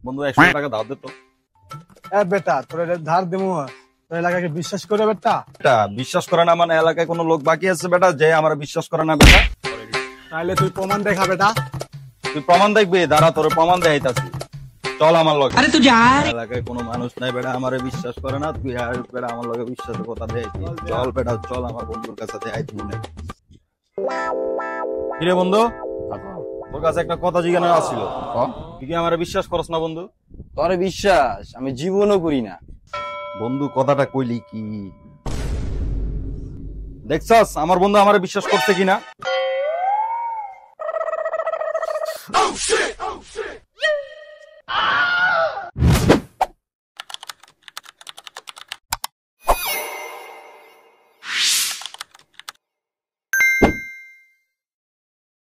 বন্ধু 100 টাকা দাও দে তো। বেটা তোর ধার দেবো, তোর এলাকাকে বিশ্বাস করে বেটা? বেটা বিশ্বাস করে না মানে এলাকায় কোনো লোক বাকি আছে বেটা যে আমার বিশ্বাস করে না বেটা? তাহলে তুই প্রমাণ দেখা বেটা। তুই প্রমাণ দেখবি, দাঁড়া তোর প্রমাণ দেখাইতাছি, চল আমার লগে। আরে তুই যা। এলাকায় কোনো মানুষ নাই বেটা আমারে বিশ্বাস করে না, তুই আর বেটা আমার লগে বিশ্বাসের কথা দেয়। চল বেটা চল আমার বন্ধুর কাছে দেয় মনে। কিরে বন্ধু, তোর কাছে একটা কথা জিজ্ঞাসা আছিল, তুই কি আমারে বিশ্বাস করস না বন্ধু? তোরে বিশ্বাস আমি জীবনও করি না। বন্ধু কথাটা কইলি কি? দেখছস আমার বন্ধু আমারে বিশ্বাস করছে কিনা?